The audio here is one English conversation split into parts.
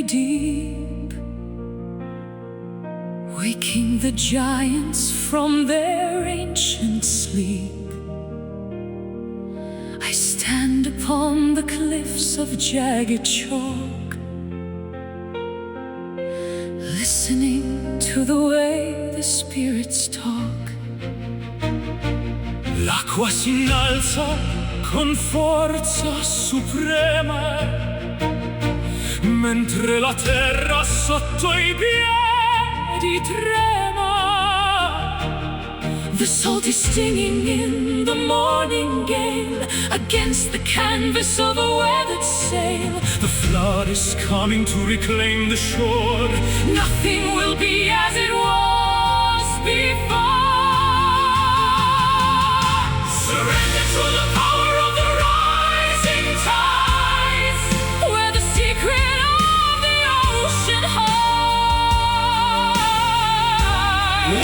deep, waking the giants from their ancient sleep. I stand upon the cliffs of jagged chalk, listening to the way the spirits talk. L'acqua si innalza con forza suprema, mentre la terra sotto i piedi trema. The salt is stinging in the morning gale against the canvas of a weathered sail. The flood is coming to reclaim the shore. Nothing will be as it was before. Surrender to the power of the rising tides, where the secret of the ocean hides.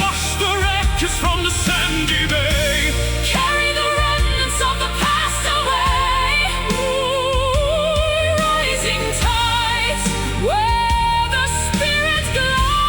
Wash the wreckage from the sandy bay, carry the remnants of the past away. Ooh, rising tides, where the spirit glides.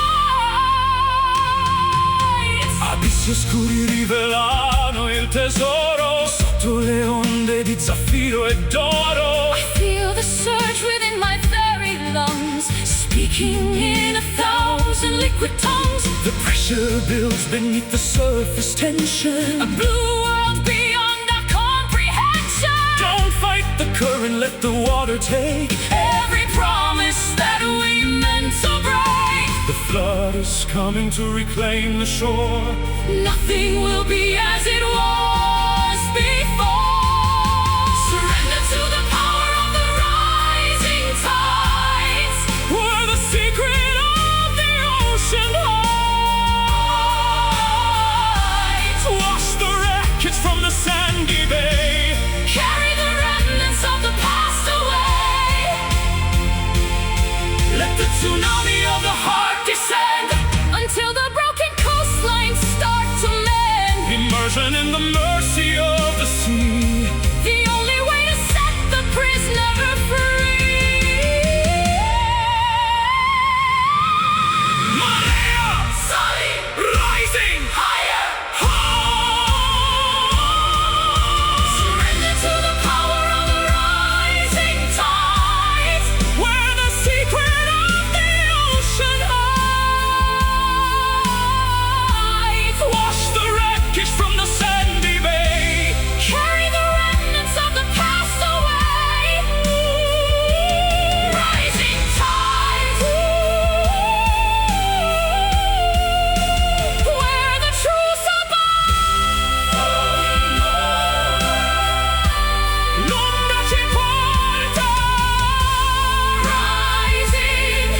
Abissi oscuri rivelano il tesoro sotto le onde di zaffiro e d'oro. I feel the surge within my very lungs, speaking in 1,000 liquid tongues. The pressure builds beneath the surface tension, a blue world beyond our comprehension. Don't fight the current, let the water take every promise that we meant to break. The flood is coming to reclaim the shore. Nothing will be as it was before. Surrender to the power of the rising tides, where the secret of the ocean hides. Wash the wreckage from the sandy bay, carry the remnants of the past away. Let the tsunami of the heart descend until the broken coastlines start to mend. Immersion in the mercy of the sea, the only way to set the prisoner free. Marea, sali, rising higher, high. Surrender to the power of the rising tides, where the secret of the ocean hides. Wash the wreckage from the sandy bay, carry the remnants of the past away. Rising tides, where the truth above. L'ombra ci porta. Rising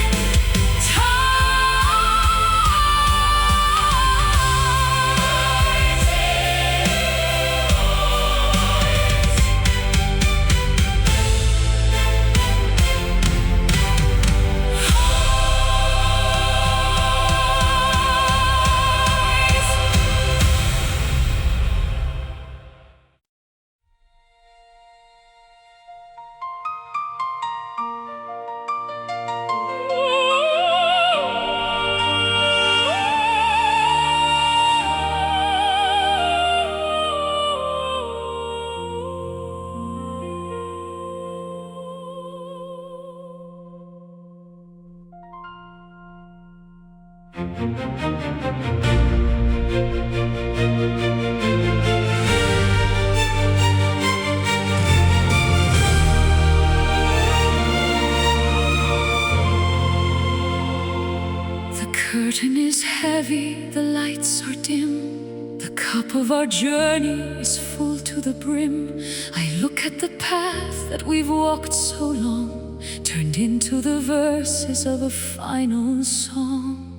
The curtain is heavy, the lights are dim. The cup of our journey is full to the brim. I look at the path that we've walked so long, turned into the verses of a final song.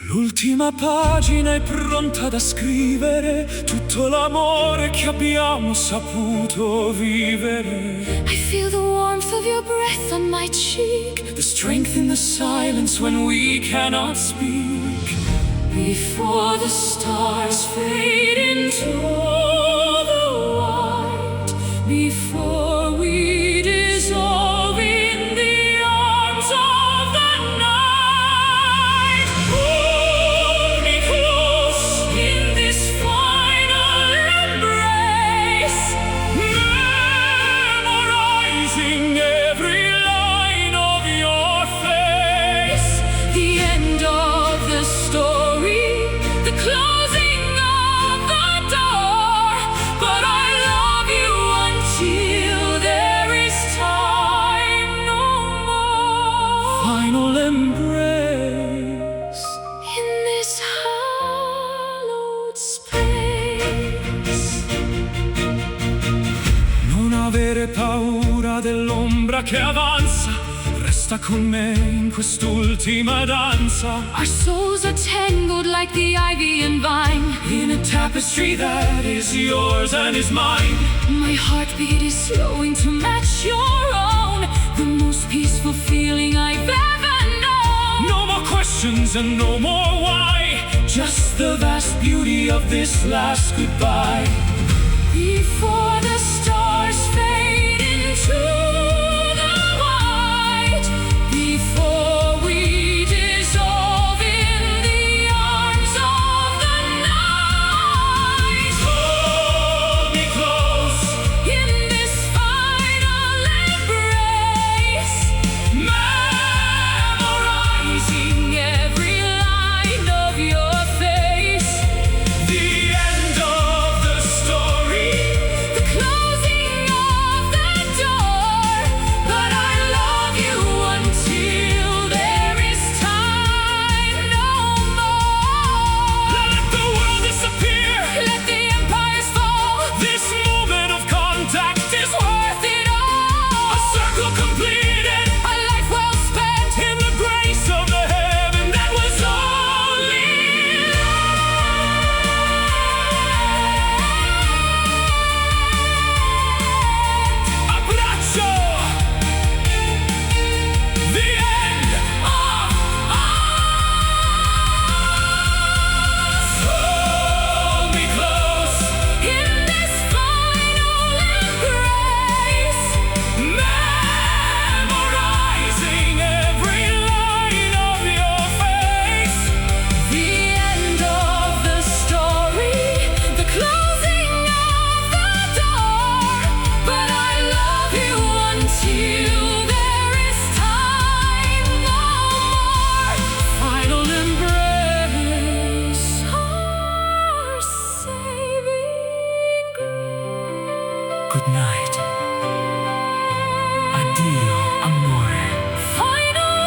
L'ultima pagina è pronta da scrivere tutto l'amore che abbiamo saputo vivere. I feel the warmth of your breath on my cheek, the strength in the silence when we cannot speak. Before the stars fade into the white, before we dissolve in the arms of paura che avanza, resta con me in quest'ultima danza. Our souls are tangled like the ivy and vine, in a tapestry that is yours and is mine. My heartbeat is slowing to match your own, the most peaceful feeling I've ever known. No more questions and no more why, just the vast beauty of this last goodbye. Before the stars fade into the white, before we dissolve in the arms of the night, hold me close in this final embrace, memorizing every line of your face. The end of the story, The closing of the door, but I love you until there is time no more. let the world disappear. Let the empires fall, This moment of contact is worth it all. a circle completed A life well spent. in the grace of the heaven that was only abbraccio. The end of us. Hold me close, In this final embrace, memorizing every line of your face. the end of the story, the closing of the door, but I love you until there is time no more. Final embrace, our saving grace. Good night. Addio, amore. Final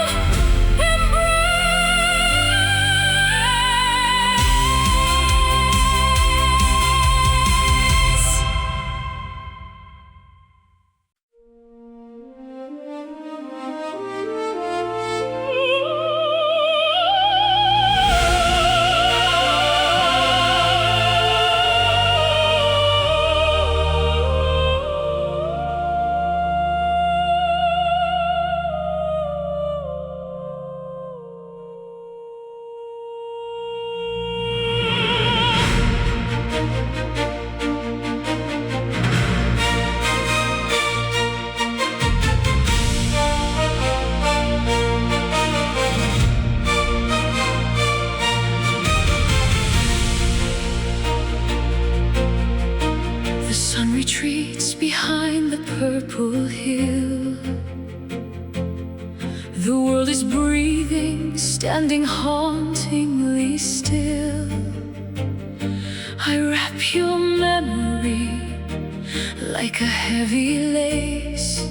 embrace. The sun retreats behind the purple hill. The world is breathing, standing hauntingly still. I wrap your memory like a heavy lace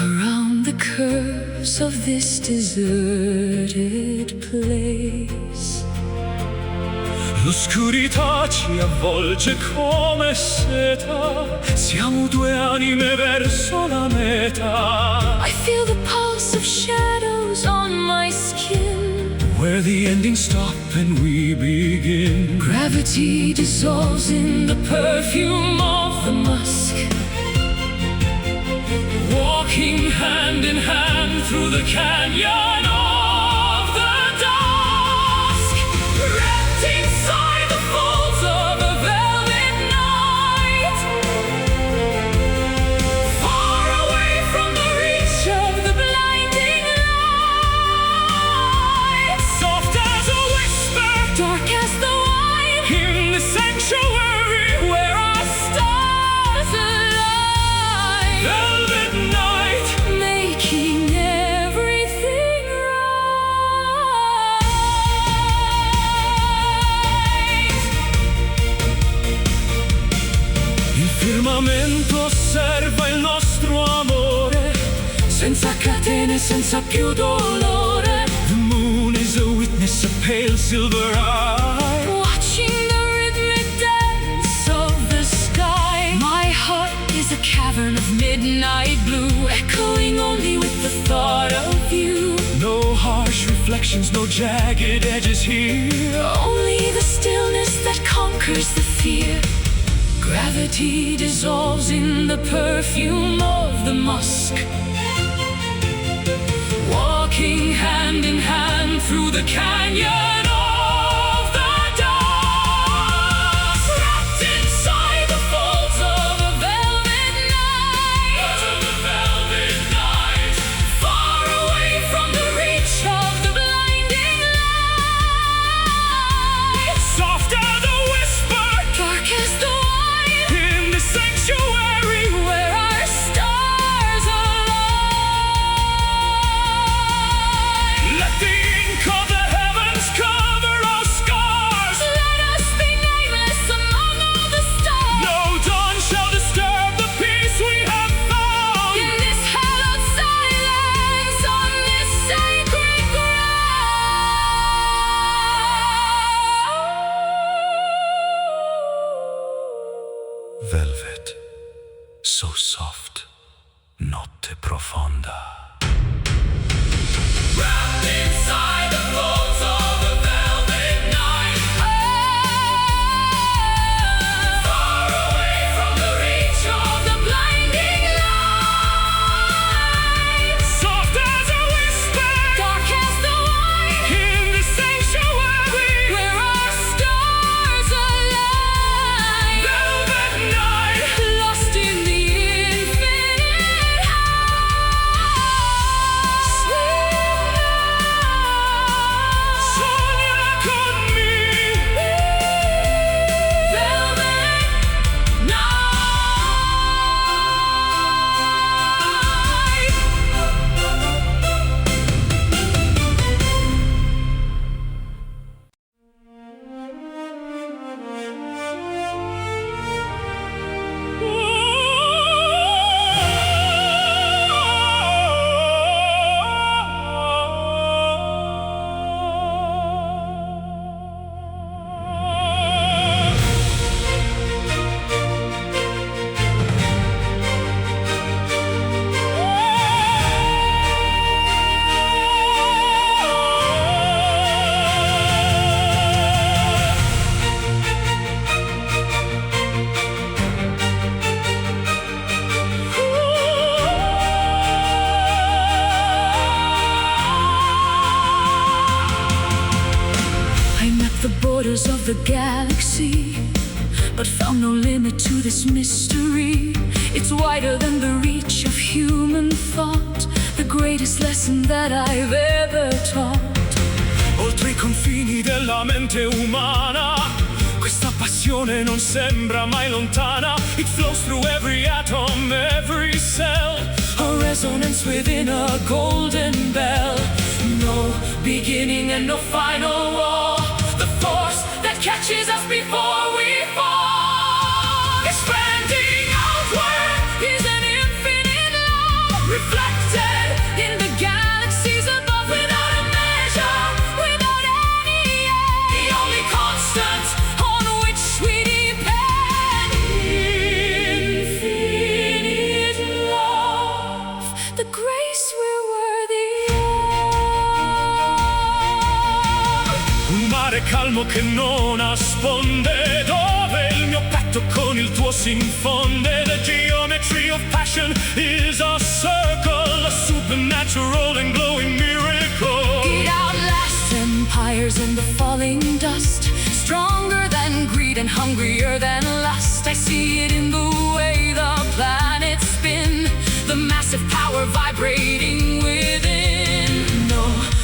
around the curves of this deserted place. L'oscurità ci avvolge come seta, siamo due anime verso la meta, I feel the pulse of shadows on my skin. where the endings stop and we begin. Gravity dissolves in the perfume of the musk. Walking hand in hand through the canyon of the dusk, Wrapped inside the folds of a velvet night, far away from the reach of the blinding light, soft as a whisper, dark as the wine, in the sanctuary where our stars align, velvet night. making everything right. Il firmamento osserva il nostro amore, senza catene, senza più dolore. The moon is a witness, a pale silver eye. Watching the rhythmic dance of the sky, my heart is a cavern of midnight blue. imperfections, no jagged edges here. Only the stillness that conquers the fear. Gravity dissolves in the perfume of the musk. Walking hand in hand through the canyon of the dusk. Wrapped inside the folds of a velvet night. Far away from the reach of the blinding light. Soft as a whisper, Dark as the wine, in the sanctuary where our stars align. let the ink of the heavens cover our scars. Let us be nameless among all the stars. No dawn shall disturb the peace we have found. In this hallowed silence, on this sacred ground. Velvet, so soft, notte profonda. Wrapped inside the folds of a velvet night. Far away from the reach of The blinding light. soft as a whisper, Dark as the wine, in the sanctuary. where our stars align. Velvet night, Lost in the infinite house. sogna con me. Velvet I'm at the borders of the galaxy, but found no limit to this mystery. It's wider than the reach of human thought, the greatest lesson that I've ever taught. Oltre I confini della mente umana, questa passione non sembra mai lontana. It flows through every atom, every cell, a resonance within a golden bell. No beginning and no final wall, the force that catches us before we fall. Expanding outward Is an infinite love, reflected in the galaxies above, without a measure, without any end. the only constant. On which we depend. Infinite love, the grace we're worthy of. Un mare calmo che non nasconde, dove il mio petto con il tuo si infonde. The geometry of passion is a circle, a supernatural and glowing miracle. It outlasts empires in the falling dust, stronger than greed and hungrier than lust. I see it in the way the planets spin, the massive power vibrating within. No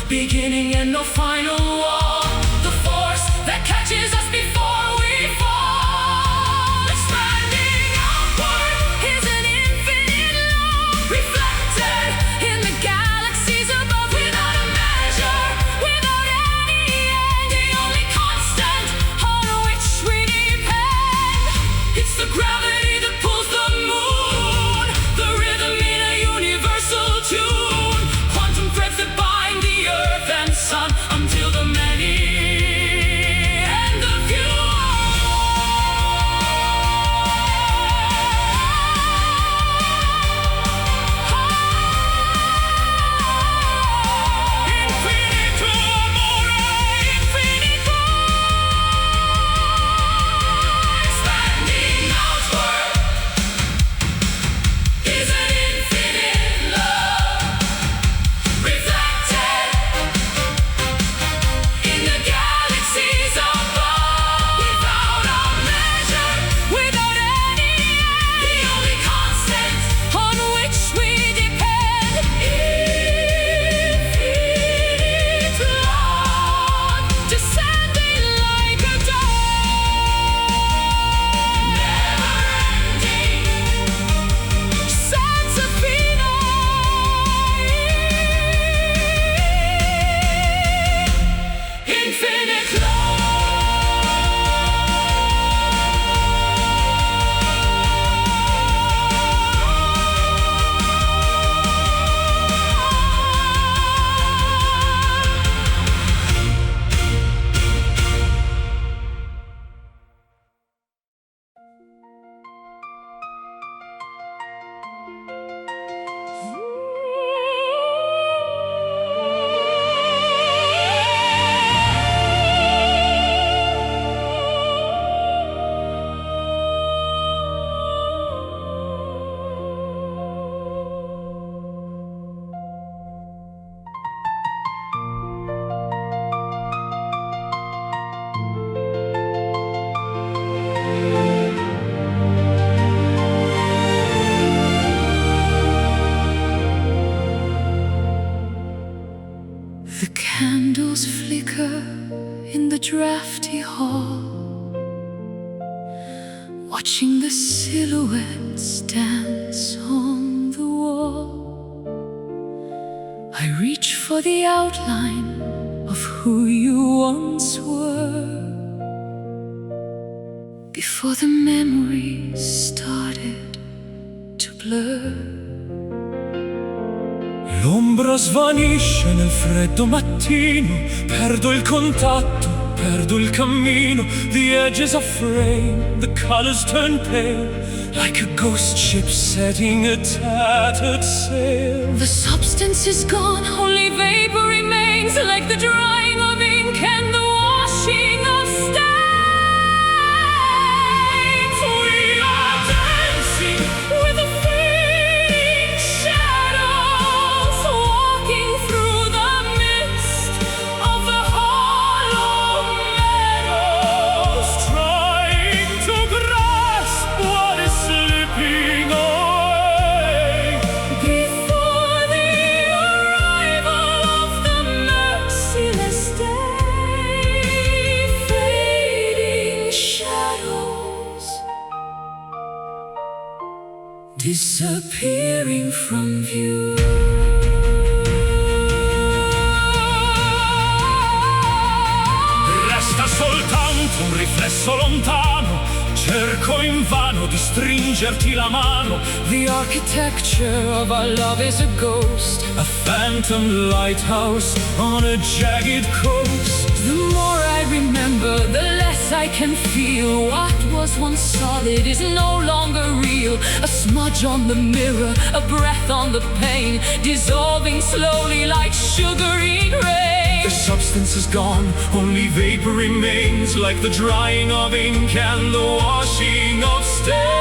beginning and no final wall, The force that catches us before we fall. Expanding outward is an infinite love, reflected in the galaxies above, without a measure, without any end. The only constant on which we depend. it's the gravity that pulls the moon, the rhythm in a universal tune, quantum threads that bind the earth and sun until the in the drafty hall, watching the silhouettes dance on the wall. I reach for the outline of who you once were, before the memories started to blur. L'ombra svanisce nel freddo mattino, perdo il contatto, perdo il cammino. The edges are frayed, the colors turn pale, like a ghost ship setting a tattered sail. The substance is gone, only vapor remains, like the drying of ink and the washing of stains. We are dancing with the fading shadows, walking through the mist of the hollow meadows, trying to grasp what is slipping away before the arrival of the merciless day. Fading shadows disappearing from view. Resta soltanto un riflesso lontano, cerco invano di stringerti la mano. The architecture of our love is a ghost, A phantom lighthouse on a jagged coast. the more I remember, the less I can feel. What was once solid is no longer real. A smudge on the mirror, a breath on the pane, dissolving slowly like sugar in rain. The substance is gone, only vapor remains, like the drying of ink and the washing of stains.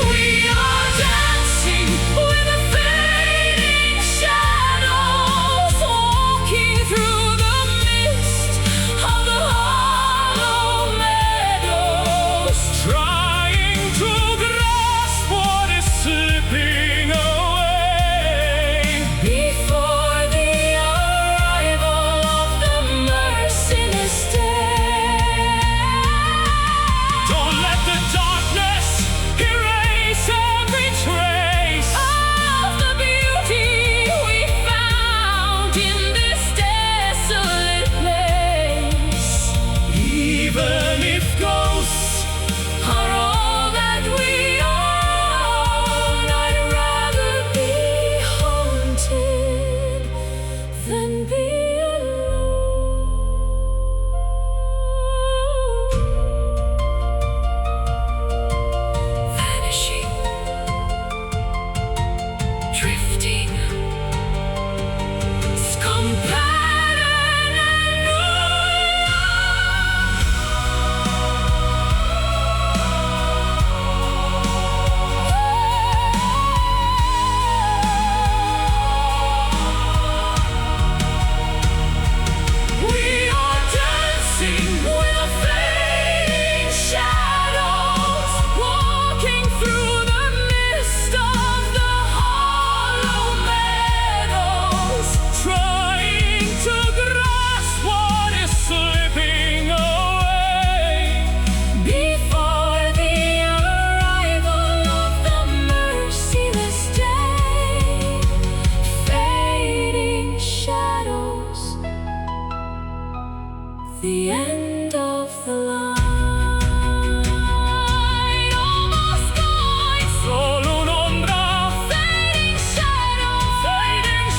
We are dancing with the fading shadows, walking through the mist of the hollow meadows, Trying to grasp what is slipping away before the arrival of the merciless day. Don't let the darkness erase every trace Of the beauty we found in this desolate place. even if ghosts Are all that we own, I'd rather be haunted than be alone. Vanishing, drifting, scum pattern and we are dancing with the fading shadows, walking through the mist of the hollow meadows, trying to grasp what is slipping away before the arrival of the merciless day. Fading shadows, the end of the line, almost gone. solo un'ombra. Fading shadows, Fading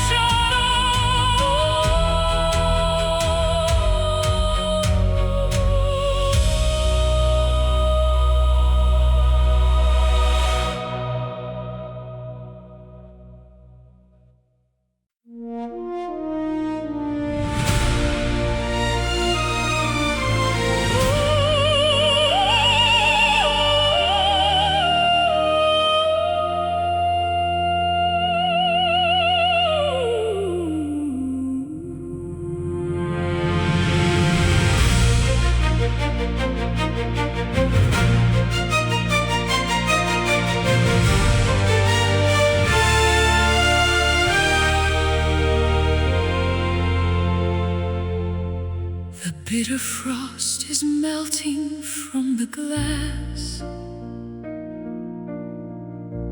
The bitter frost is melting from the glass.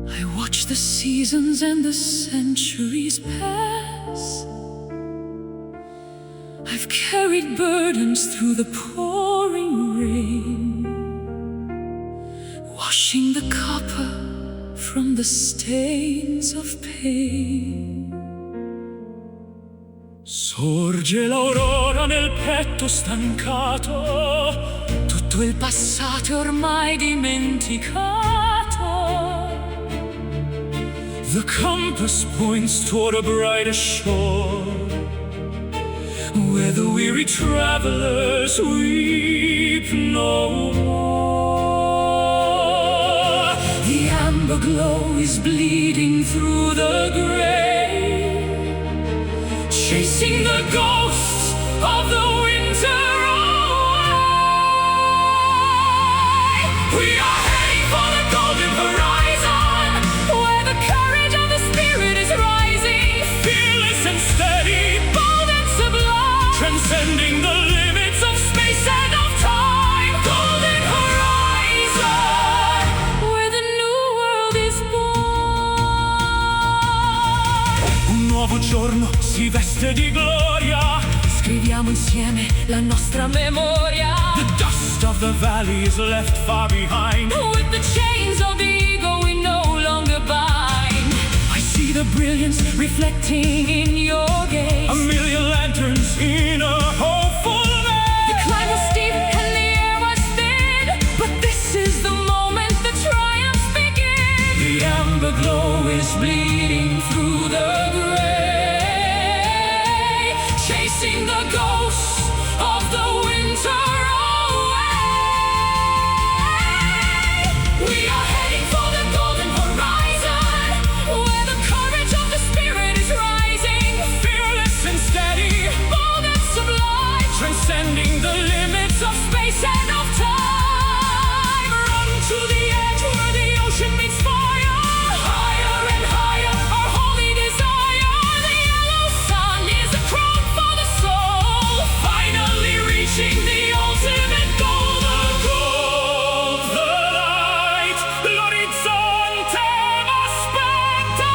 I watch the seasons and the centuries pass. I've carried burdens through the pouring rain, washing the copper from the stains of pain. Sorge l'aurora nel petto stancato, tutto il passato è ormai dimenticato. The compass points toward a brighter shore, where the weary travelers weep no more. The amber glow is bleeding through the gray, chasing the ghosts of the winter away. We are heading for the golden horizon, where the courage of the spirit is rising, fearless and steady, bold and sublime, transcending the limits of space and of time. Golden horizon, where the new world is born. Un nuovo giorno si veste di gloria, scriviamo insieme la nostra memoria. The dust of the valley is left far behind, with the chains of the ego we no longer bind. I see the brilliance reflecting in your gaze, a million lanterns in a hopeful maze. The climb was steep and the air was thin, but this is the moment the triumphs begin. The amber glow is bleeding through the gray, chasing the ghosts of the winter away. We are heading for the golden horizon, where the courage of the spirit is rising, fearless and steady, bold and sublime, transcending the limits of space and of time. Run to the edge where the ocean meets fire, higher and higher, our holy desire. The yellow sun is a crown for the soul, finally reaching the ultimate goal. The gold, the light, l'orizzonte aspetta.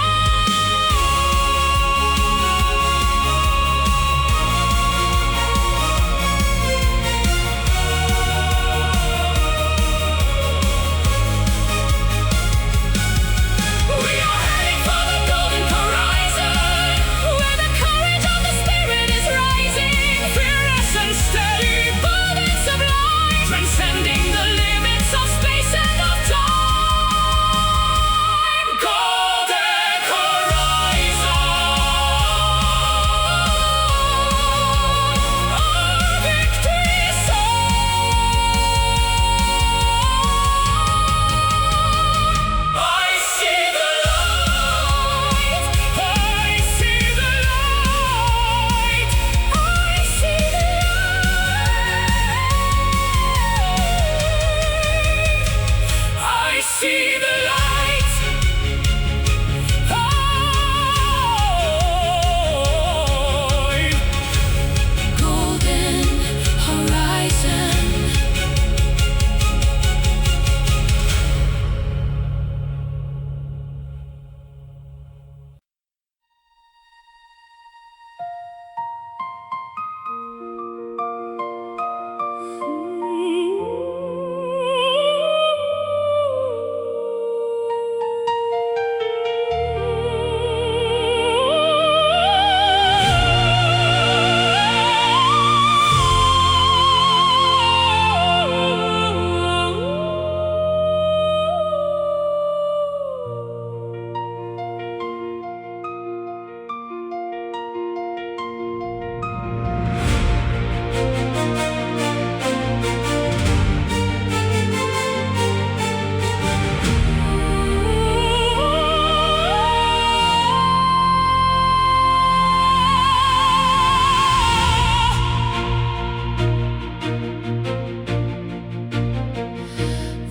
We are heading for the golden horizon, where the courage of the spirit is rising, fearless and steady, bold and sublime, transcending the limits of space and of time. Golden horizon, our victory song. I see the light, I see the light, I see the light, I see the light. Golden horizon.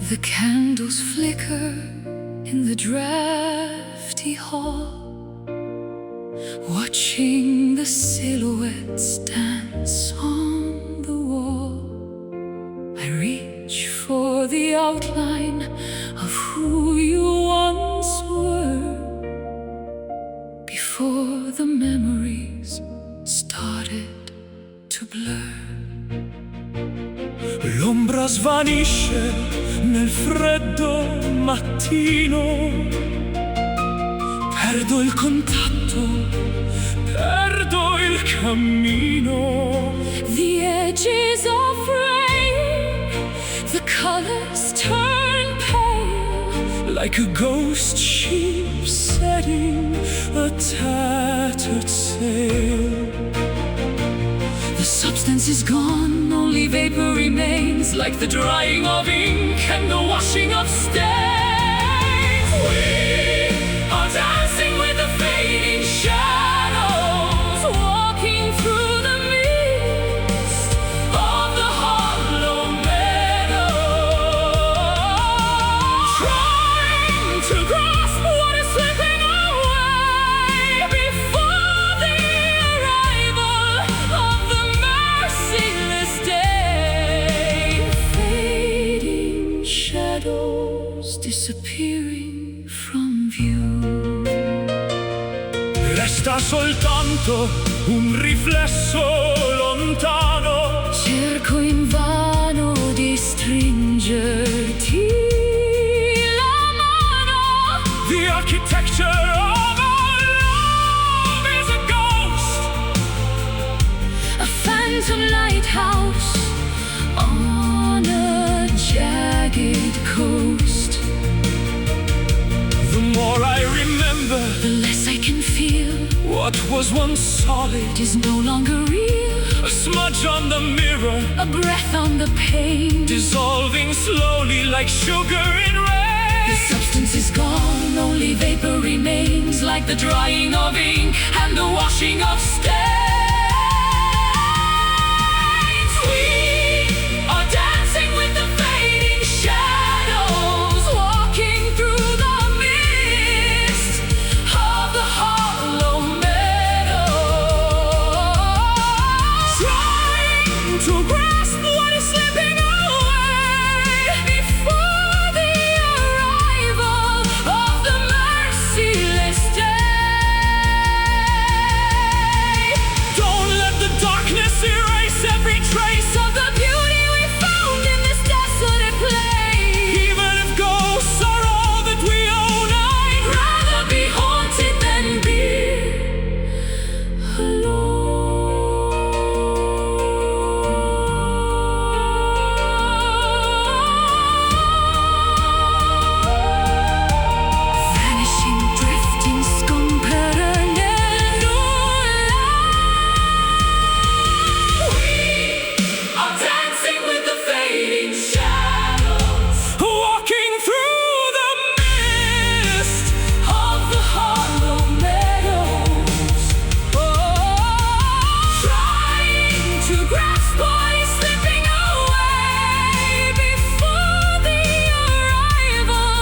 The candles flicker in the drafty hall, watching the silhouettes dance on the outline of who you once were, before the memories started to blur. L'ombra svanisce nel freddo mattino, perdo il contatto, perdo il cammino. The edges are fraying, the colors turn pale, like a ghost ship setting a tattered sail. the substance is gone, only vapor remains, like the drying of ink and the washing of stains. We are dancing with the fading shadows, Walking through the mist of the hollow meadow, trying to grasp what is slipping away before the arrival of the merciless day. Fading shadows disappearing from view. resta soltanto un riflesso lontano. Cerco invano di stringerti la mano. The architecture of our love is a ghost, A phantom lighthouse on a jagged coast. the more I remember The less I can feel what was once solid. it is no longer real. A smudge on the mirror, A breath on the pane. dissolving slowly like sugar in rain. The substance is gone, only vapor remains, like the drying of ink and the washing of stains. We are dancing with the fading shadows, walking through the mist of the hollow meadow, Trying to grasp what is slipping away before the arrival of the merciless day. Don't let the darkness erase every trace Of the beauty we found in this desolate place. Even if ghosts are all that we own, I'd Rather be haunted than be alone. Vanishing, drifting, scompere nel nulla. We are dancing with the fading shadows, walking through the mist Of the hollow meadows, trying to grasp what is slipping away before the arrival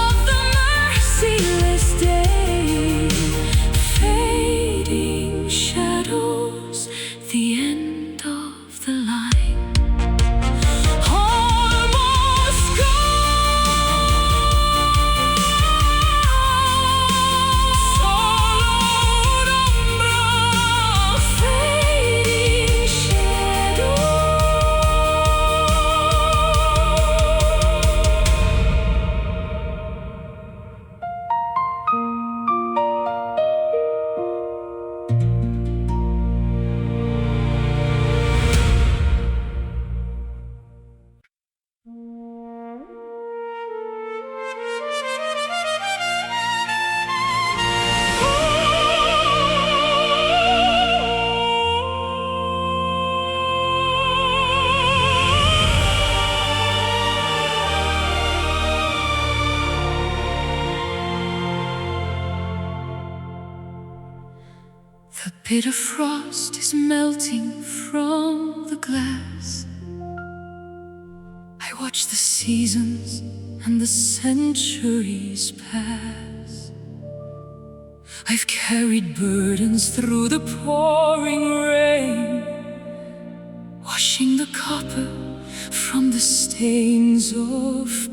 of the merciless day. Fading shadows, the end of the line. Almost gone. Fading shadow. The bitter frost is melting from the glass. I watch the seasons and the centuries pass. I've carried burdens through the pouring rain, washing the copper from the stain. stains of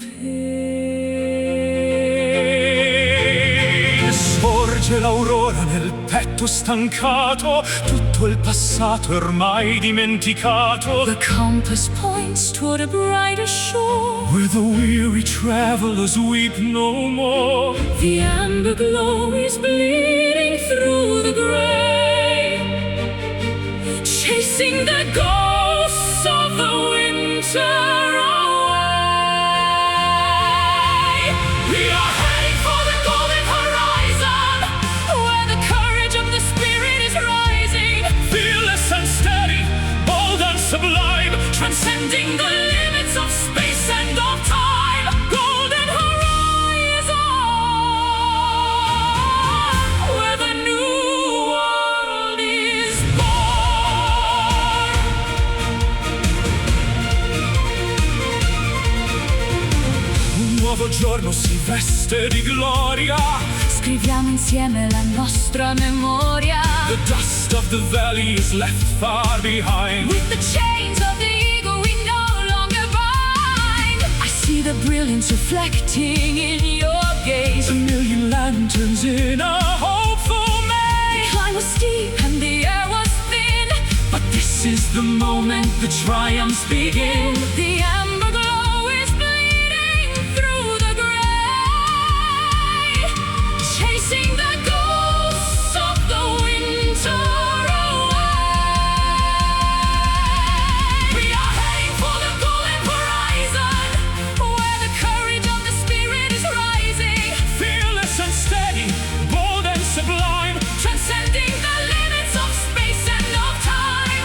pain. Sorge l'aurora nel petto stancato, tutto il passato è ormai dimenticato. The compass points toward a brighter shore, where the weary travelers weep no more. The amber glow is bleeding through the gray, chasing the ghosts of the winter away. We are heading for the golden horizon, where the courage of the spirit is rising. Fearless and steady, bold and sublime, Transcending the limits of space and of time. Golden horizon, where the new world is born. un nuovo giorno si veste di gloria. Scriviamo insieme la nostra memoria. The dust of the valley is left far behind. With the chains of the ego we no longer bind. I see the brilliance reflecting in your gaze. A million lanterns in a hopeful May. The climb was steep and the air was thin, But this is the moment the triumphs begin. the amber glow is bleeding through the gray, chasing the ghosts of the winter away. We are heading for the golden horizon, where the courage of the spirit is rising. Fearless and steady, bold and sublime, Transcending the limits of space and of time.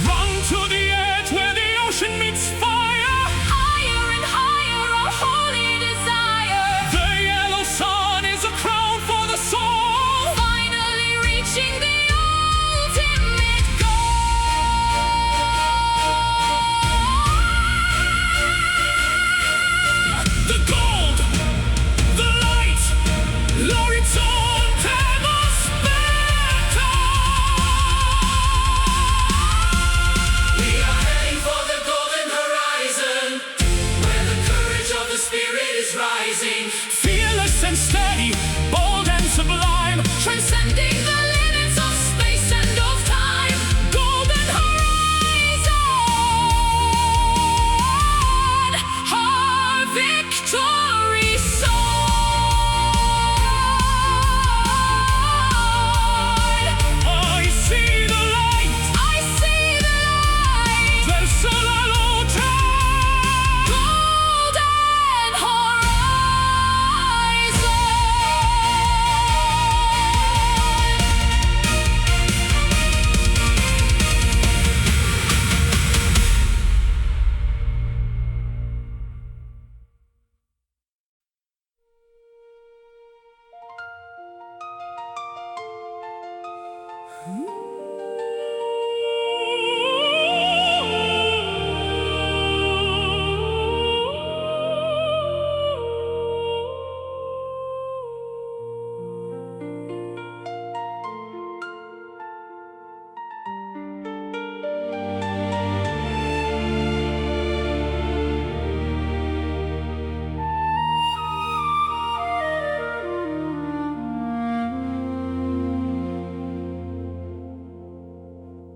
run to the edge where the ocean meets fire. Higher and higher, our holy desire. The yellow sun is a crown for the soul. Finally reaching the ultimate goal. The gold, the light, l'orizzonte aspetta. We are heading for the golden horizon, where the courage of the spirit is rising. Fearless and steady, bold and sublime, Transcending the limits of space and of time. golden Horizon, our victory soared. I see the light, I see the light. verso la luce. Golden horizon.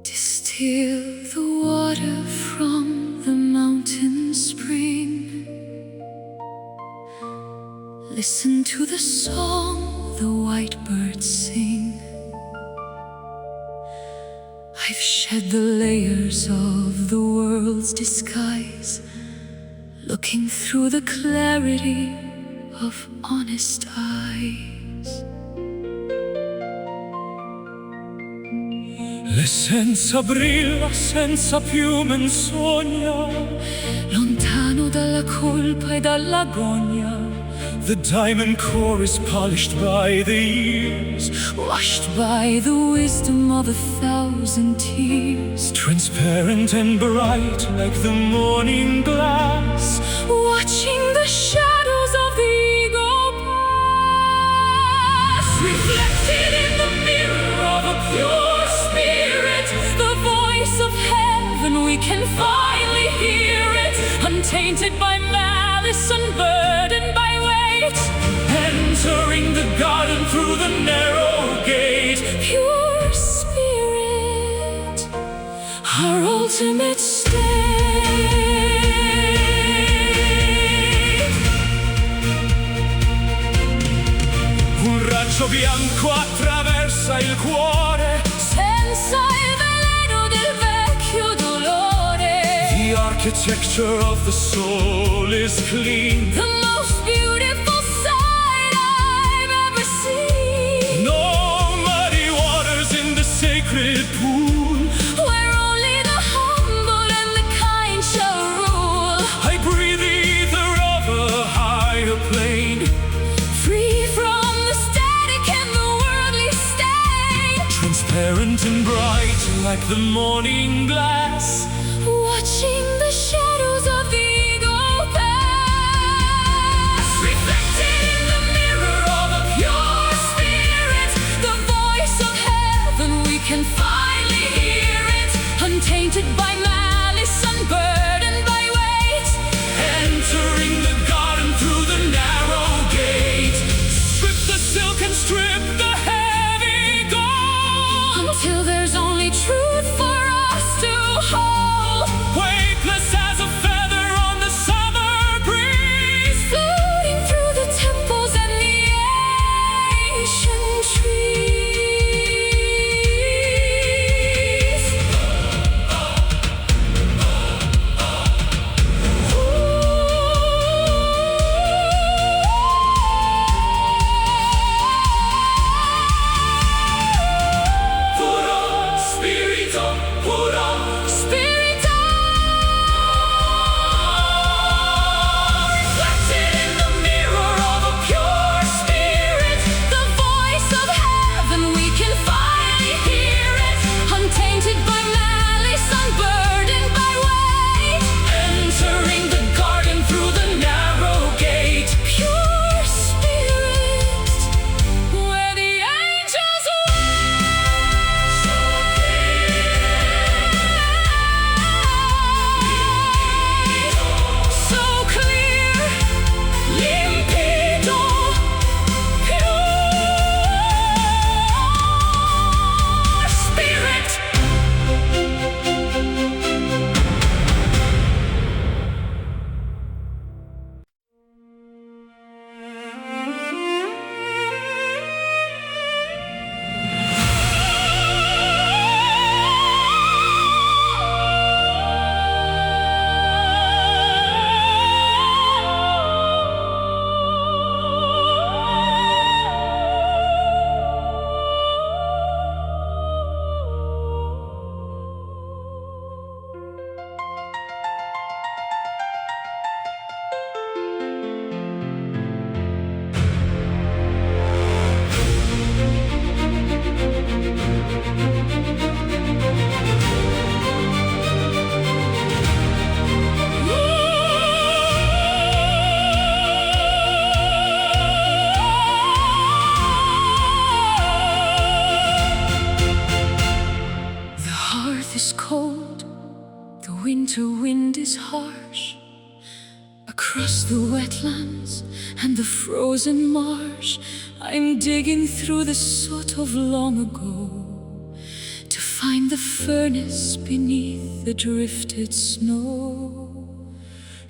Distill the water from the mountain spring. Listen to the song the white birds sing. I've shed the layers of the world's disguise, looking through the clarity of honest eyes. L'essenza brilla senza più menzogna. Lontano dalla colpa e dalla gogna, The diamond core is polished by the years, washed by the wisdom of 1,000 tears. transparent and bright like the morning glass. Watching the shadows of the ego pass, reflected in the mirror of a pure spirit, the voice of heaven, we can finally hear it. A untainted by malice, unburdened by weight, entering the garden through the narrow gate. pure spirit, our ultimate state. Un raggio bianco attraversa il cuore, Senza il veleno del vecchio dolore. the architecture of the soul is clean. The most beautiful sight I've ever seen. No muddy waters in the sacred pool. Where only the humble and the kind shall rule. I breathe the ether of a higher plane, Free from the static and the worldly stain. transparent and bright like the morning glass. Watching the shadows of the ego pass. Reflected in the mirror of a pure spirit. The voice of heaven, we can finally hear it. Untainted by malice, unburdened by weight. Entering the garden through the narrow gate. Strip the silk and strip the heavy gold. Until there's only truth for us to hold. Weightless as a feather on the summer breeze. Floating through the temples and the ancient trees. Puro spirito, puro Spirit reflected in the mirror of a pure spirit. The voice of heaven, we can finally hear it. Untainted by malice, unburdened by weight. entering the garden through the narrow gate. Pure spirit, where the angels so clear, limpido, pure spirit. The hearth is cold, the winter wind is harsh. Across the wetlands and the frozen marsh, I'm digging through the soot of long ago to find the furnace beneath the drifted snow.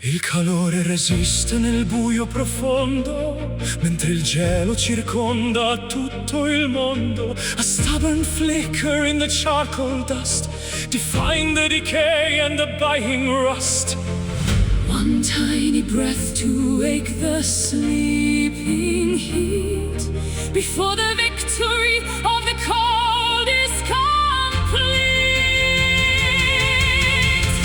Il calore resiste nel buio profondo, mentre il gelo circonda tutto il mondo. A stubborn flicker in the charcoal dust, defying the decay and the biting rust. One tiny breath to wake the sleeping heat before the victory of the cold is complete.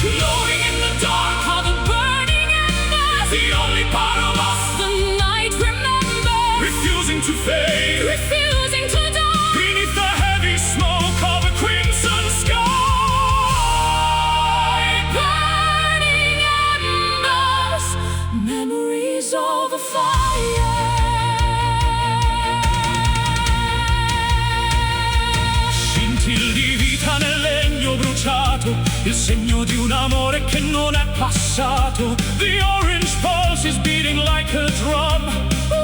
Glowing in the dark Are the burning embers, the only part of us the night remembers, refusing to fade refusing to die. beneath the heavy smoke of a crimson sky. Burning embers, memories of a fire. passato, il segno di un amore che non è passato. The orange pulse is beating like a drum,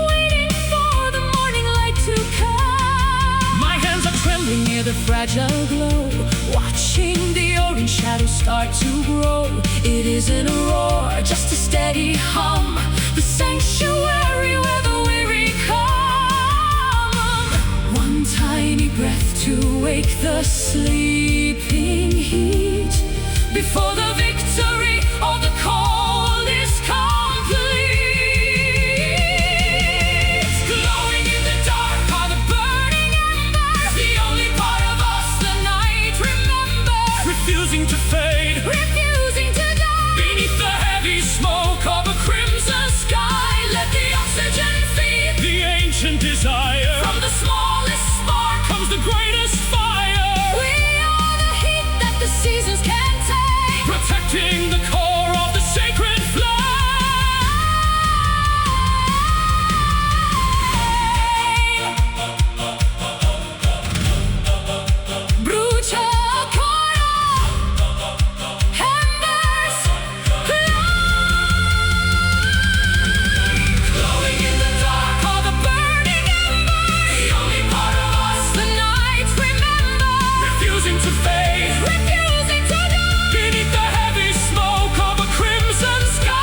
waiting for the morning light to come. my hands are trembling near the fragile glow, Watching the orange shadows start to grow. it isn't a roar, Just a steady hum, the sanctuary where the weary come. One tiny breath to wake the sleeping heat, before the victory of the cold is complete. glowing in the dark are the Burning embers, the only part of us the night remembers, refusing to fade refusing to die. beneath the heavy smoke of a crimson sky. Let the oxygen feed. The ancient desire, From the smallest spark comes the greatest fire, we are the heat that the seasons can't take. protecting the core of the sacred flame. Brucia ancora, embers, Glowing in the dark are the burning embers, the only part of us the night remembers, refusing to fade refusing to die. beneath the heavy smoke of a crimson sky.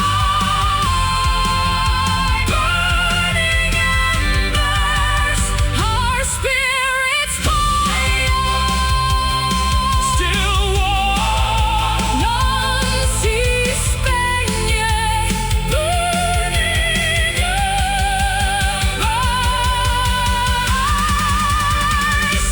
Burning embers, our spirits fire. Still warm, Non si spegne, burning embers.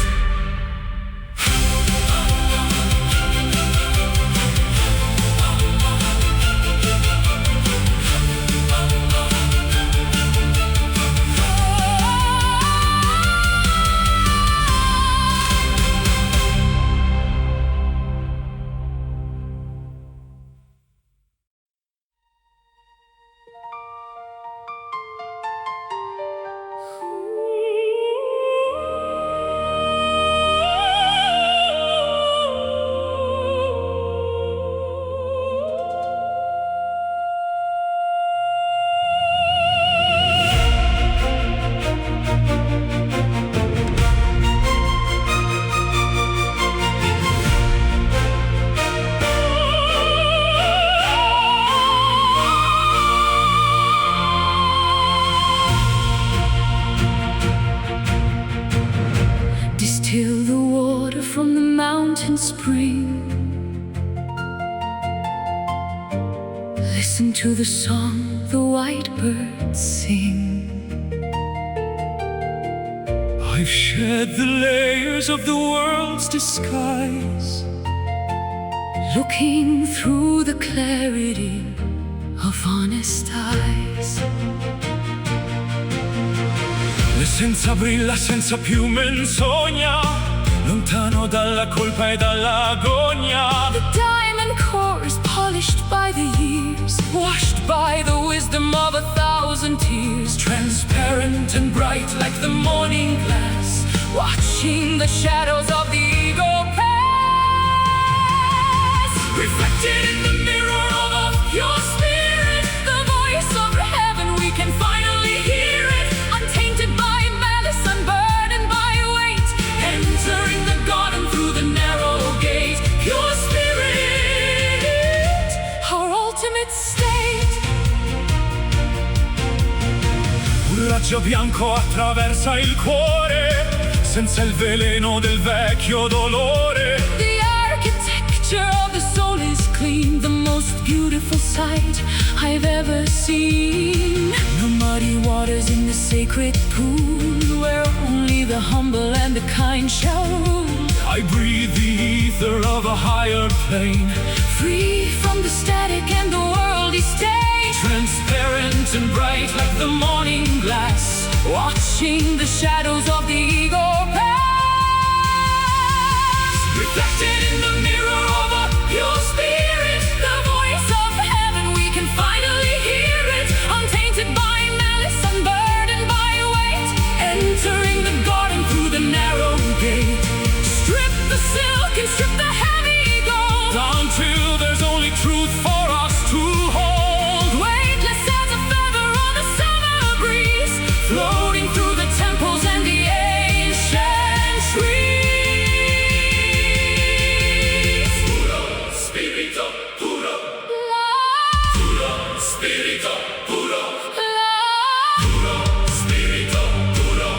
Distill the water from the mountain spring. Listen to the song the white birds sing. I've shed the layers of the world's disguise, Looking through the clarity of honest eyes. l'essenza brilla senza più menzogna, lontano dalla colpa e dall'agonia. The diamond core is polished by the years, washed by the wisdom of 1,000 tears. Transparent and bright like the morning glass, Watching the shadows of the ego pass. reflected in the mirror of Your spirit, the voice of heaven, we can finally hear it. Untainted by malice, unburdened by weight, entering the garden through the narrow gate. Pure spirit, our ultimate state. Un raggio bianco attraversa il cuore, senza il veleno del vecchio dolore. The architecture of the soul is clean, the most beautiful sight I've ever seen. No muddy Waters in the sacred pool, where only the humble and the kind shall rule. I breathe the ether of a higher plane, Free from the static and the worldly state. transparent and bright like the morning glass, Watching the shadows of the ego pass. reflected in the mirror of a Pure spirit, the voice of heaven, we can finally hear it. Untainted by malice, unburdened by weight, entering the garden through the narrow gate. strip the silk and strip the heavy gold. spirito puro, love, puro spirito puro, love, puro spirito puro.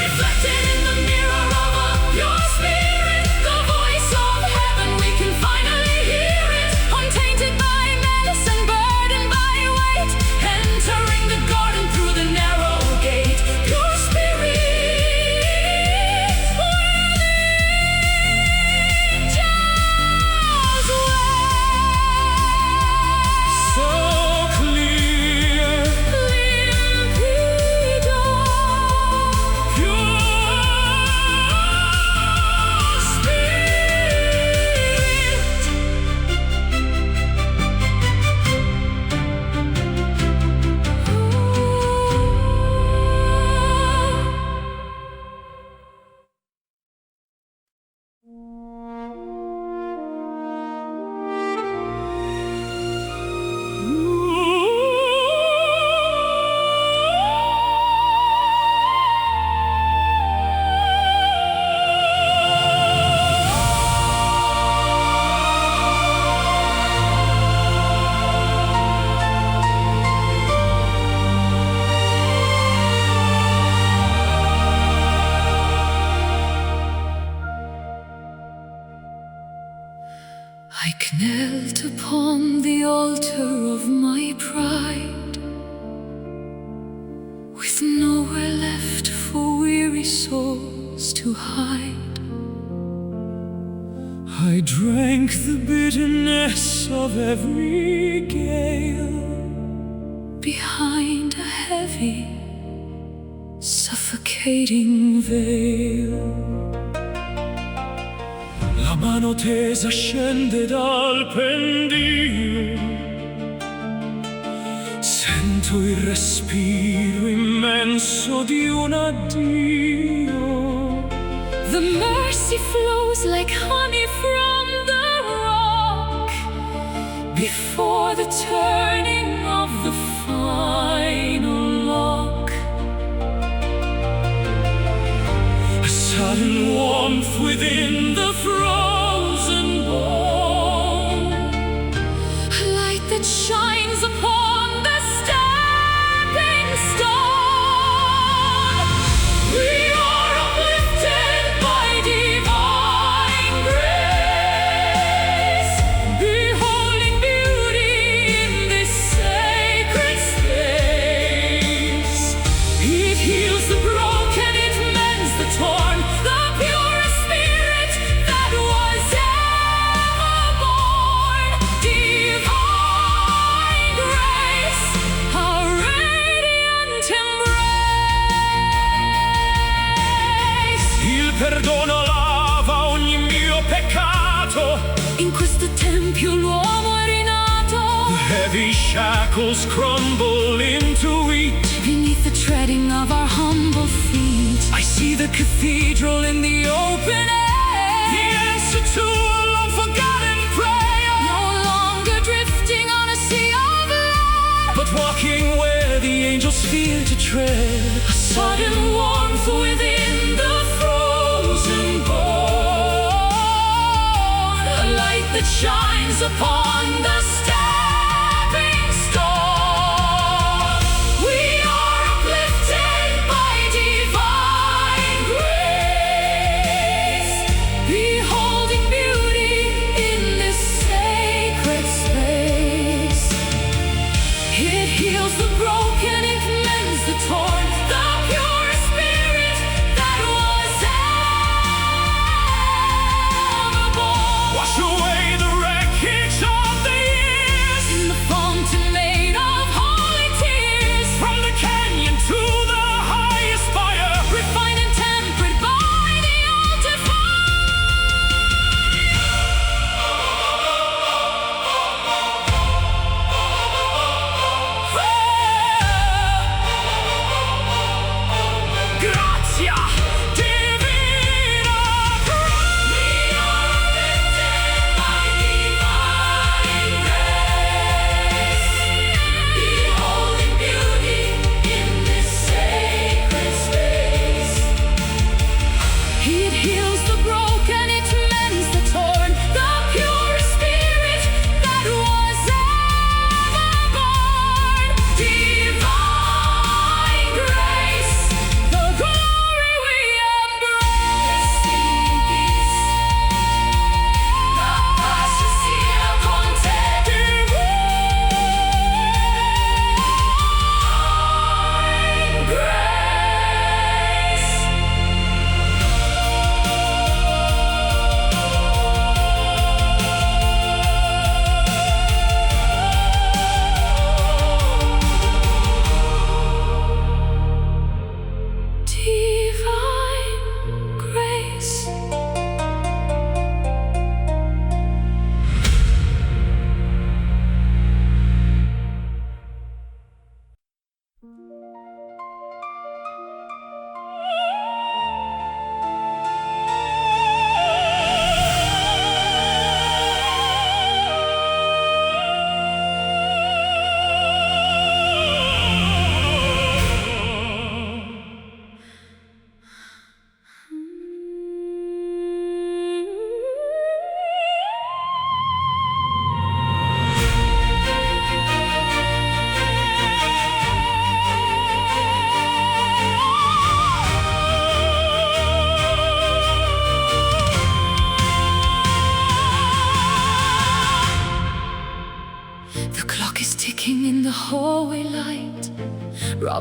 Reflected in the mirror of a pure spirit, the voice of heaven, we can finally hear it. Untainted by malice and burdened by weight, entering the garden through the narrow gate. Pure spirit, where the angels wait. So clear, Limpido, pure I knelt upon the altar of my pride, with nowhere left for weary souls to hide. I drank the bitterness of every gale. Behind a heavy, suffocating veil. La mano tesa scende dal pendio, sento il respiro immenso di un addio. The mercy flows like honey from the rock before the turning of the final lock. A sudden warmth within the frozen bone, A light that shines upon the stepping stone. We are uplifted by divine grace, beholding beauty in this sacred space. it heals the broken, it mends the torn, The purest spirit that was ever born. Divine grace, a radiant embrace. il perdono lava ogni mio peccato. In questo tempio l'uomo è rinato, Heavy shackles crumble into wheat. beneath the treading of our humble feet. I see the cathedral in the open air, the answer to a long-forgotten prayer. No longer drifting on a sea of love, But walking where the angels fear to tread. a sudden warmth within the frozen bone. A light that shines upon the stepping stone. We are uplifted by divine grace, beholding beauty in this sacred space. It heals the broken, it mends the torn. The pure spirit that was ever born. Wash away the wreckage of the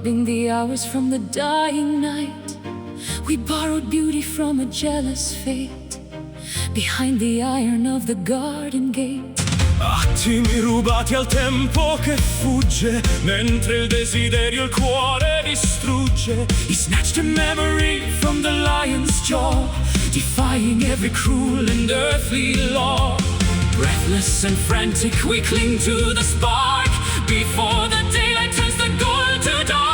robbing the hours from the dying night. We borrowed beauty from a jealous fate, behind the iron of the garden gate. Attimi rubati al tempo che fugge, mentre il desiderio il cuore distrugge. He snatched a memory from the lion's jaw, defying every cruel and earthly law. Breathless and frantic we cling to the spark, before the daylight turns the gold to dark.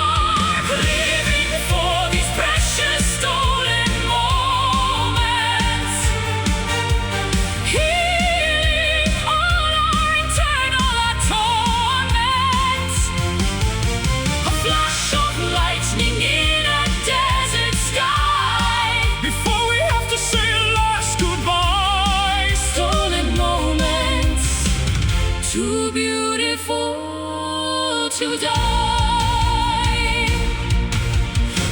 Living for these precious stolen moments, healing all our internal torments. A flash of lightning in a desert sky, before we have to say a last goodbye. Stolen moments, too beautiful to die.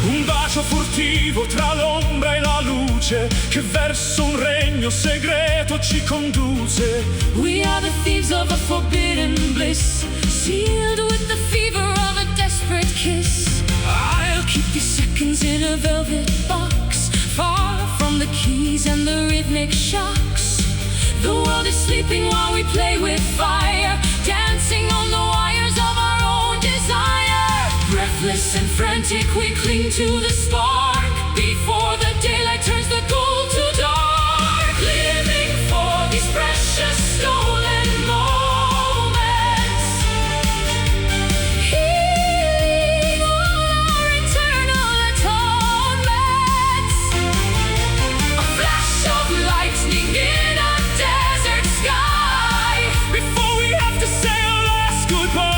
Un bacio furtivo tra l'ombra e la luce, che verso un regno segreto ci conduce. We are the thieves of a forbidden bliss, sealed with the fever of a desperate kiss. I'll Keep these seconds in a velvet box, far from the keys and the rhythmic shocks. The world is sleeping while we play with fire, dancing on the wires of our own desire. Breathless and frantic we cling to the spark, before the daylight turns the gold to dark. Living for these precious stolen moments, healing all our internal torments. A flash of lightning in a desert sky, before we have to say a last goodbye.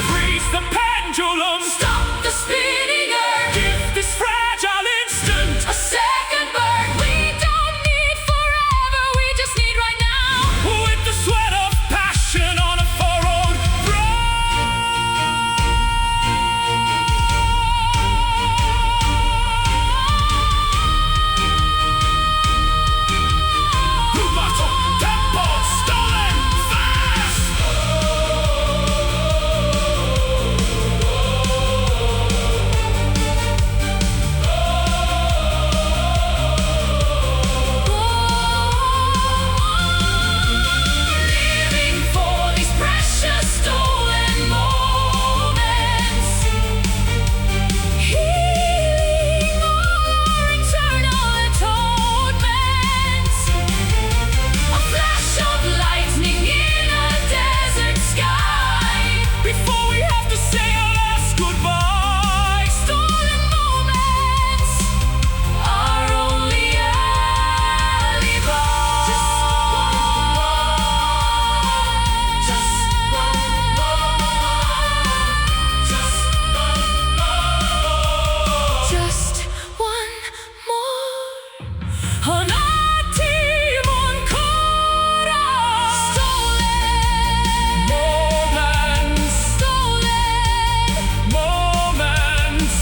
Freeze the pendulum, stop the spinning earth, give this fragile instant a second bird. We don't need forever, we just need right now. with the sweat of passion on a furrowed brow. Rubato tempo, stolen fast. Living for these precious stolen moments, healing all our internal atonements. A flash of lightning in a desert sky, Before we have to say our last goodbye. stolen moments, our only alibi. Just one more. Un attimo ancora. Stolen Moments, stolen moments.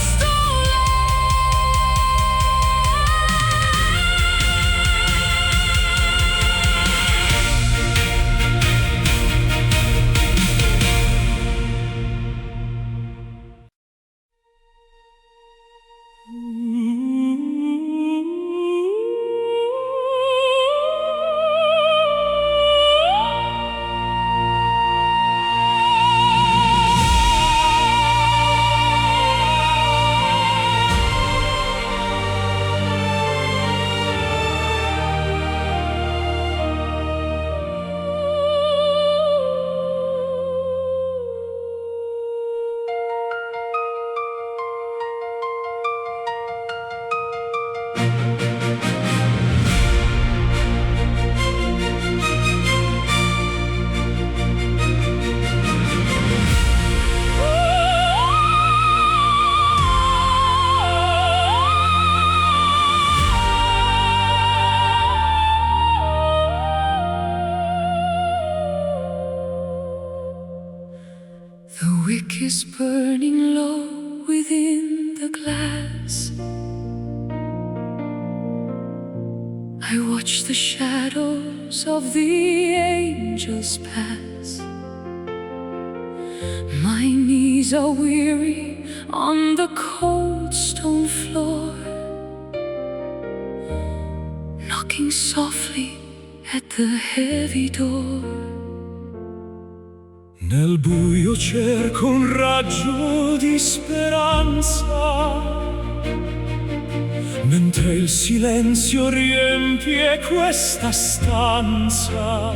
The wick is burning low within the glass. I watch the shadows of the angels pass. knees are weary on the cold stone floor, knocking softly at the heavy door. Nel buio cerco un raggio di speranza, mentre il silenzio riempie questa stanza.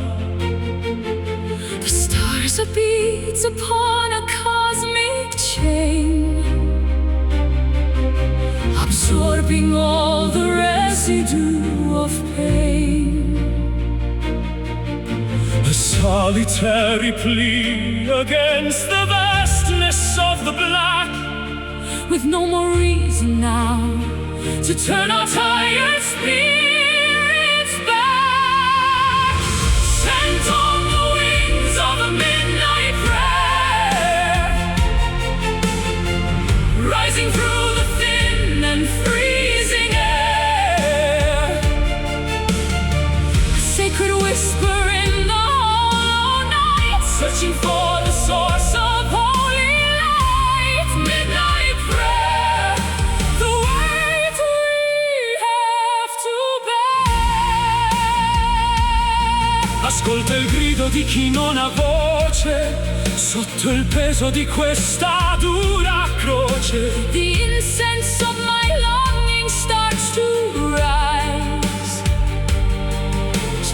The stars are beads upon a cosmic chain, absorbing all the residue of pain. A solitary plea against the vastness of the black, with no more reason now to turn our tired spirits back. Sent on the wings of a midnight prayer, rising through the thin and freezing air, a sacred whisper in the hollow night, searching for the source of holy light. Midnight prayer, the weight we have to bear. ascolta il grido di chi non ha voce, sotto il peso di questa dura croce. The incense of my longing starts to rise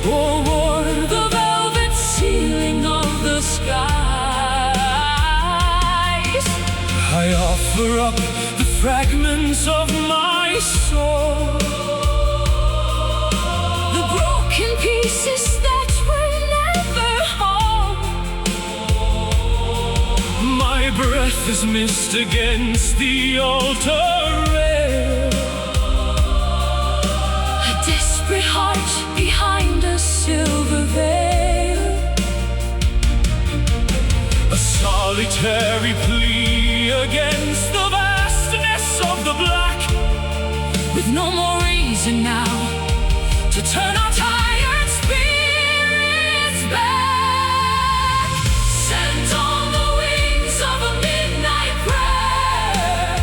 toward the velvet ceiling of the skies. I offer up the fragments of my soul, The broken pieces that were never whole. my breath is missed against the altar rail. A desperate heart behind a silver veil. A solitary plea against the vastness of the black, With no more reason now to turn our tired spirits back. sent on the wings of a midnight prayer,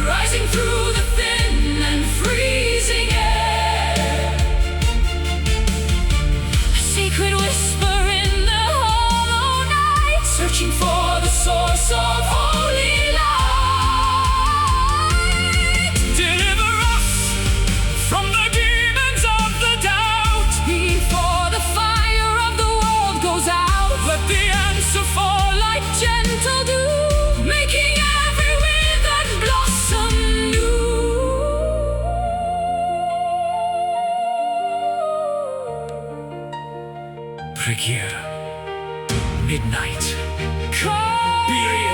Rising through the thin and freezing air, a sacred whisper in the hollow night, searching for the source of holy light. Deliver us from the demons of the doubt, before the fire of the world goes out. let the answer fall like Gentle dew, making every withered blossom new. preghiera. Midnight Kyrie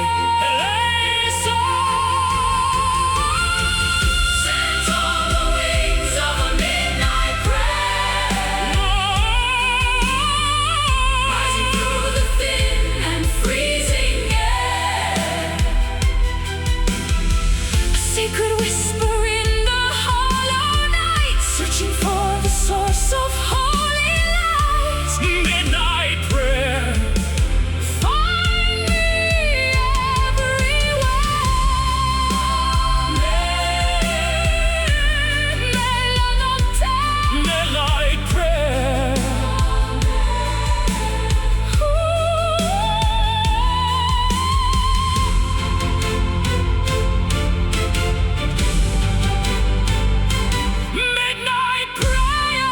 sent on the wings of a midnight prayer, rising through the thin and freezing air, a sacred whisper in the hollow night, searching for the source of holy light. midnight prayer. Find me everywhere. Nella notte. Midnight prayer. Midnight prayer.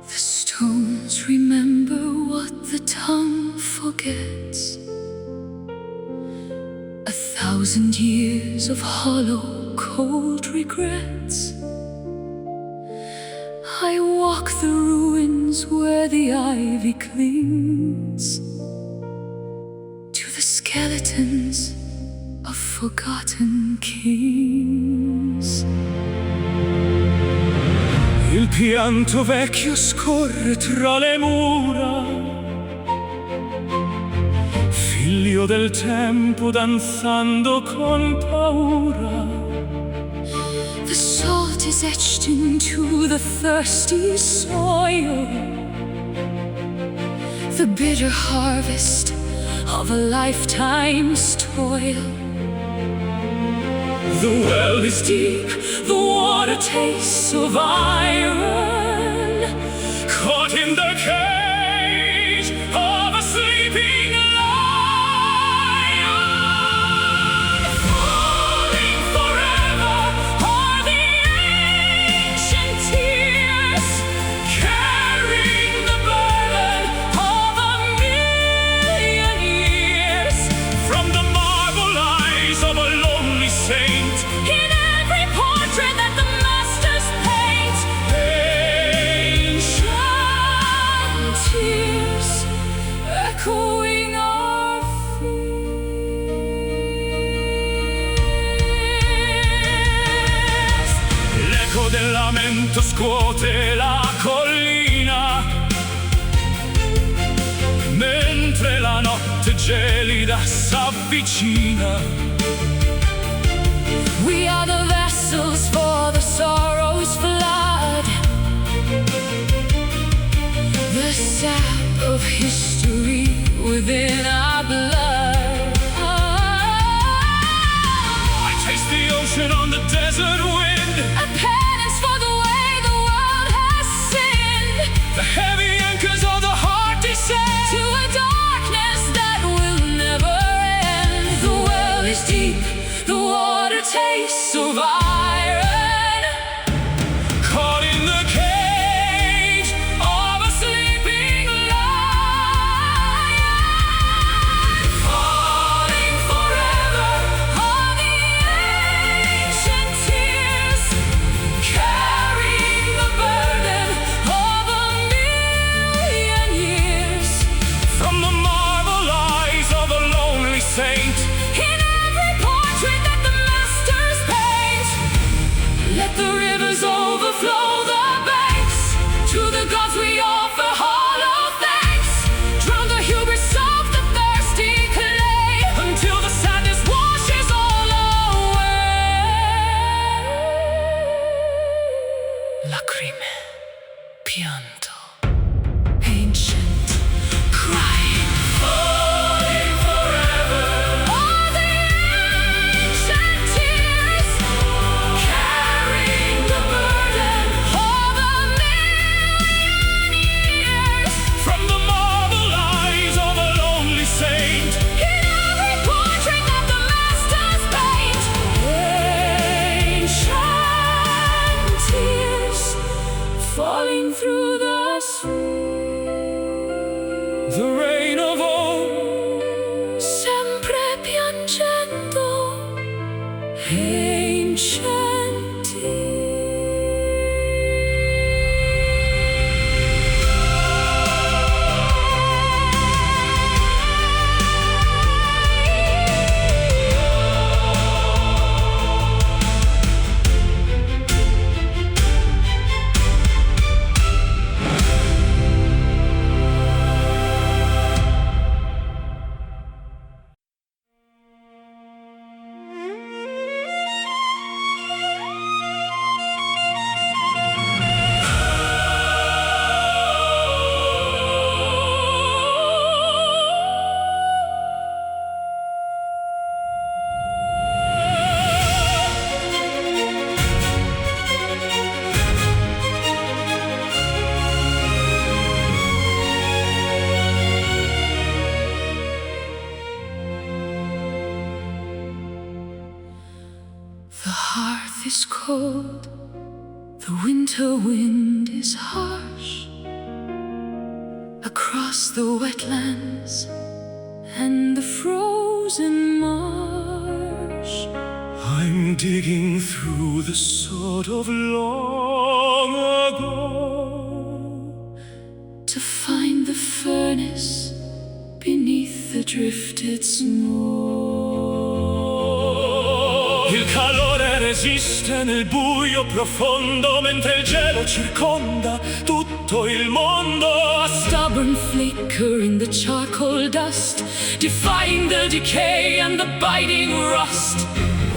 The stones remember what the tongue forgets. 1,000 years of hollow, cold regrets. I walk the ruins where the ivy clings to the skeletons of forgotten kings. Il pianto vecchio scorre tra le mura, figlio del tempo danzando con paura. The salt is etched into the thirsty soil, the bitter harvest of a lifetime's toil. The well is deep, the water tastes of iron, caught in the cage of a sleeping lion. Falling forever are the ancient tears, carrying the burden of a million years. From the marble eyes of a lonely saint, In every portrait that the masters paint, ancient tears echoing our fears. l'eco del lamento scuote la collina, mentre la notte gelida s'avvicina. We are the vessels for the sorrow's flood, the sap of history within our blood. I taste the ocean on the desert wind, A penance for the way the world has sinned, the heavy anchors of the heart descend to a darkness that will never end. The well is deep, the water tastes of iron, caught in the cage of a sleeping lion. falling forever are the ancient tears, carrying the burden of a million years. From the marble eyes of a lonely saint, In every portrait that the masters paint, let the rivers overflow the banks. To the gods we offer hollow thanks. Drown the hubris of the thirsty clay, until the sadness washes all away. Lacrime, pianto, ancient crying. falling forever. All the ancient tears, carrying the burden of a million years. From the marble eyes of a lonely saint, In every portrait that the masters paint, ancient tears falling through the sweet. the rain of old, Sempre piangendo, ancient The hearth is cold, the winter wind is harsh across the wetlands and the frozen marsh. I I'm digging through the sort of long ago to find the furnace beneath the drifted snow. Il calore resiste nel buio profondo mentre il gelo circonda tutto il mondo. A stubborn flicker in the charcoal dust, defying the decay and the biting rust.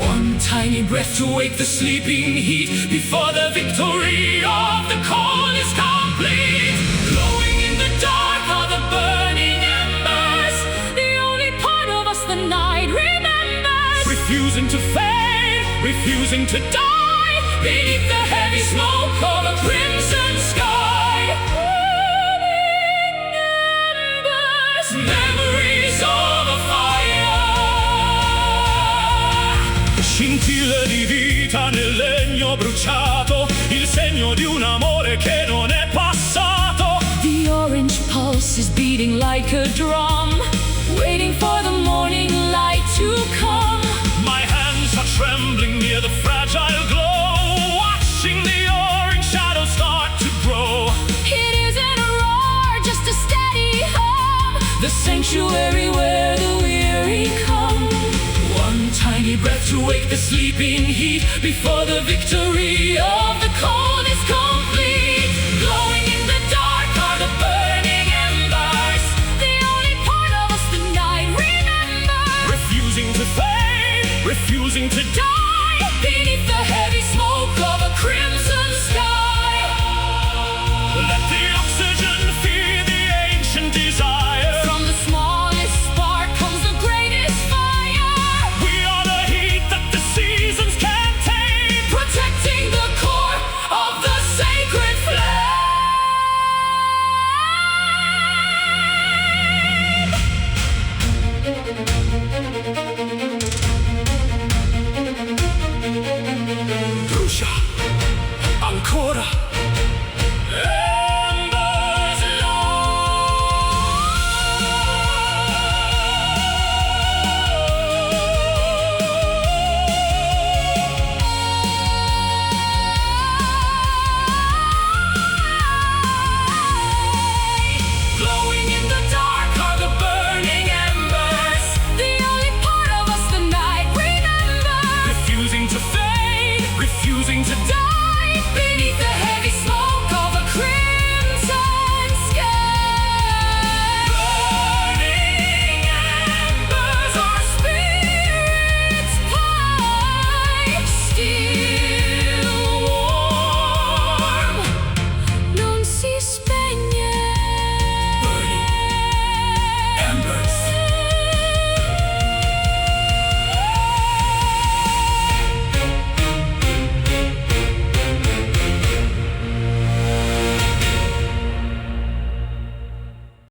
One tiny breath to wake the sleeping heat before the victory of the cold is complete. Glowing in the dark are the burning embers, the only part of us the night remembers. Refusing to fade, refusing to die Beneath the heavy smoke of a crimson sky. Burning embers, memories of a fire. Scintille di vita nel legno bruciato, il segno di un amore che non è passato. The orange pulse is beating like a drum, waiting for the morning light to come. My hands are trembling near the fragile glow, watching the orange shadows start to grow. It isn't a roar, just a steady hum, the sanctuary where the weary come. One tiny breath to wake the sleeping heat Before the victory of the cold is complete. Glowing in the dark are the burning embers, the only part of us the night remembers. refusing to fade, refusing to die.